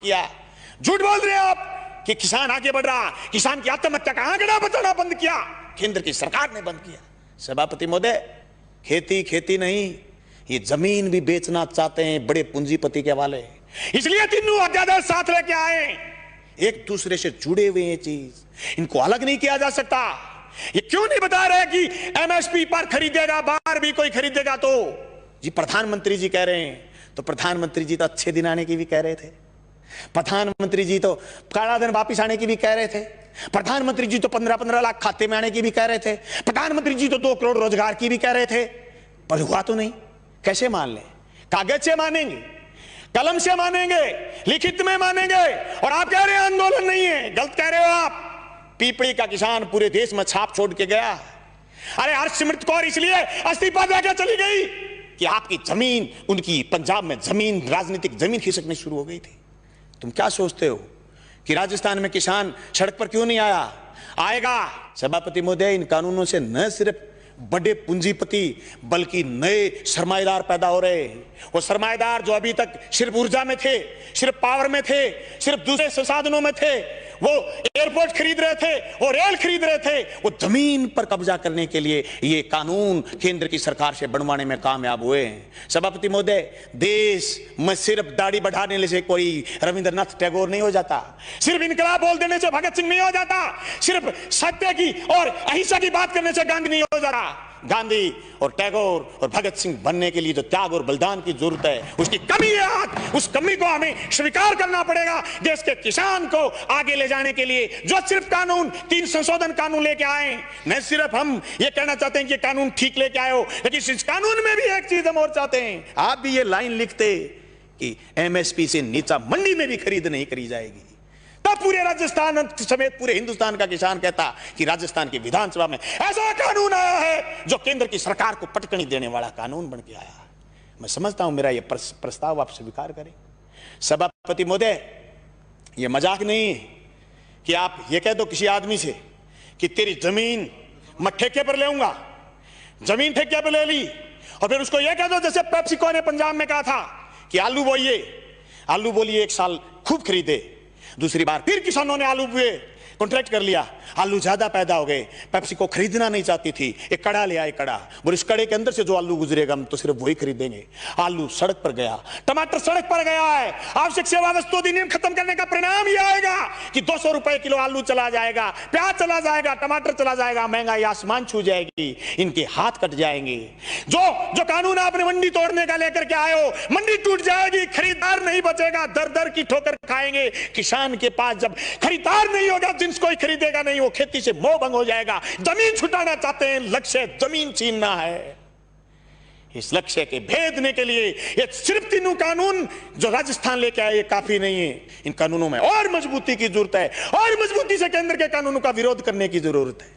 किया। झूठ बोल रहे हैं आप कि किसान आगे बढ़ रहा, किसान की आत्महत्या का आंकड़ा बताना बंद किया, केंद्र की सरकार ने बंद किया। सभापति महोदय, खेती खेती नहीं, ये जमीन भी बेचना चाहते हैं बड़े पूंजीपति के हवाले, इसलिए तीनों अध्यादेश साथ लेके आए। एक दूसरे से जुड़े हुए हैं चीज, इनको अलग नहीं किया जा सकता। ये क्यों नहीं बता रहे कि एमएसपी पर खरीदेगा, बाहर भी कोई खरीदेगा तो जी प्रधानमंत्री जी कह रहे हैं, तो प्रधानमंत्री जी तो अच्छे दिन आने की भी कह रहे थे, प्रधानमंत्री जी तो काला दिन वापिस आने की भी कह रहे थे, प्रधानमंत्री जी तो 15-15 लाख खाते में आने की भी कह रहे थे, प्रधानमंत्री जी तो 2 करोड़ रोजगार की भी कह रहे थे, पर हुआ तो नहीं। कैसे मान लें? कागज से मानेंगे, कलम से मानेंगे, लिखित में मानेंगे, और आप कह रहे हैं आंदोलन नहीं है। गलत कह रहे हो आप। पीपड़ी का किसान पूरे देश में छाप छोड़ के गया। अरे हरसिमरत कौर इसलिए इस्तीफा देकर चली गई कि आपकी जमीन, उनकी पंजाब में जमीन, राजनीतिक जमीन खिसकनी शुरू हो गई थी। तुम क्या सोचते हो कि राजस्थान में किसान सड़क पर क्यों नहीं आया? आएगा। सभापति महोदय, इन कानूनों से न सिर्फ बड़े पूंजीपति बल्कि नए सरमाएदार पैदा हो रहे हैं। वो सरमाएदार जो अभी तक सिर्फ ऊर्जा में थे, सिर्फ पावर में थे, सिर्फ दूसरे संसाधनों में थे, वो एयरपोर्ट खरीद रहे थे, वो रेल खरीद रहे थे, वो जमीन पर कब्जा करने के लिए ये कानून केंद्र की सरकार से बनवाने में कामयाब हुए हैं। सभापति महोदय, देश में सिर्फ दाढ़ी बढ़ाने से कोई रविंद्रनाथ टैगोर नहीं हो जाता, सिर्फ इनकलाब बोल देने से भगत सिंह नहीं हो जाता, सिर्फ सत्य की और अहिंसा की बात करने से गांधी नहीं हो जाता। गांधी और टैगोर और भगत सिंह बनने के लिए जो त्याग और बलिदान की जरूरत है, उसकी कमी है आज। उस कमी को हमें स्वीकार करना पड़ेगा। देश के किसान को आगे ले जाने के लिए जो सिर्फ कानून, 3 संशोधन कानून लेके आए, न सिर्फ हम ये कहना चाहते हैं कि कानून ठीक लेके आए हो, लेकिन इस कानून में भी एक चीज हम और चाहते हैं। आप भी ये लाइन लिखते कि एमएसपी से नीचा मंडी में भी खरीद नहीं करी जाएगी, तब पूरे राजस्थान समेत पूरे हिंदुस्तान का किसान कहता कि राजस्थान की विधानसभा में ऐसा कानून आया है जो केंद्र की सरकार को पटकनी देने वाला कानून बन के आया। मैं समझता हूं मेरा यह प्रस्ताव आप स्वीकार करें। सभापति महोदय, यह मजाक नहीं है कि आप ये कह दो किसी आदमी से कि तेरी जमीन मैं ठेके पर लेऊंगा, जमीन ठेके पर ले ली, और फिर उसको यह कह दो जैसे पेप्सिको ने पंजाब में कहा था कि आलू बोलिए 1 साल खूब खरीदे, दूसरी बार फिर किसानों ने आलू बुए, कॉन्ट्रैक्ट कर लिया, आलू ज्यादा पैदा हो गए, पेप्सिको खरीदना नहीं चाहती थी, एक कड़ा ले आए, कड़ा, और इस कड़े के अंदर से जो आलू गुजरेगा हम तो सिर्फ वही खरीदेंगे। आलू सड़क पर गया, टमाटर सड़क पर गया है। आवश्यक सेवा वस्तु अधिनियम खत्म करने का परिणाम यह आएगा कि 200 रुपए किलो आलू चला जाएगा, प्याज चला जाएगा, टमाटर चला जाएगा, महंगाई आसमान छू जाएगी, इनके हाथ कट जाएंगे। जो कानून आपने मंडी तोड़ने का लेकर के आए हो, मंडी टूट जाएगी, खरीदार नहीं बचेगा, दर दर की ठोकर खाएंगे। किसान के पास जब खरीदार नहीं होगा, जिन्स कोई खरीदेगा नहीं, वो खेती से मोह भंग हो जाएगा। जमीन छुटाना चाहते हैं, लक्ष्य जमीन छीनना है। इस लक्ष्य के भेदने के लिए ये सिर्फ 3 कानून जो राजस्थान लेके आए ये काफी नहीं है। इन कानूनों में और मजबूती की जरूरत है, और मजबूती से केंद्र के कानूनों का विरोध करने की जरूरत है।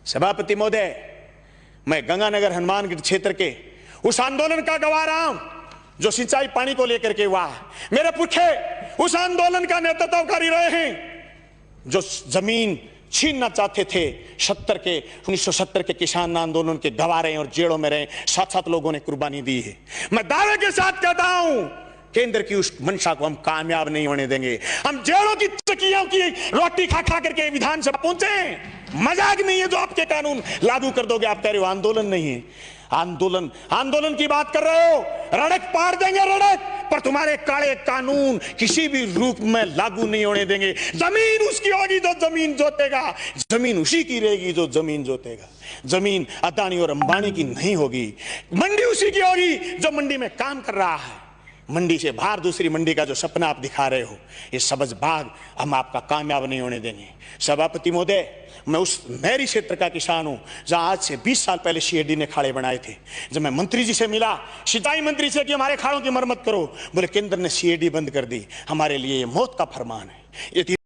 सभापति महोदय, मैं गंगानगर हनुमानगढ़ क्षेत्र के उस आंदोलन का गवाह रहा हूं जो सिंचाई पानी को लेकर के हुआ। मेरे पुरखे उस आंदोलन का नेतृत्व कर रहे हैं जो जमीन छीनना चाहते थे। 1970 के किसान आंदोलन के गवाह रहे और जेलों में रहे, 7-7 लोगों ने कुर्बानी दी है। मैं दावे के साथ कहता हूं, केंद्र की उस मंशा को हम कामयाब नहीं होने देंगे। हम जेलों की चकियों की रोटी खा खा करके विधानसभा पहुंचे। मजाक नहीं है जो आपके कानून लागू कर दोगे। आप कह रहे हो आंदोलन नहीं है, आंदोलन की बात कर रहे हो, रड़क पार देंगे रड़क, पर तुम्हारे काले कानून किसी भी रूप में लागू नहीं होने देंगे। जमीन उसकी होगी जो जमीन जोतेगा, जमीन उसी की रहेगी जो जमीन जोतेगा। जमीन अदानी और अंबानी की नहीं होगी, मंडी उसी की होगी जो मंडी में काम कर रहा है। मंडी से बाहर दूसरी मंडी का जो सपना आप दिखा रहे हो, ये सबज बाग हम आपका कामयाब नहीं होने देंगे। सभापति महोदय, मैं उस मेरी क्षेत्र का किसान हूं जहां आज से 20 साल पहले सीएडी ने खाड़े बनाए थे। जब मैं मंत्री जी से मिला, सिंचाई मंत्री से कि हमारे खाड़ों की मरम्मत करो, बोले केंद्र ने सीएडी बंद कर दी, हमारे लिए ये मौत का फरमान है। ये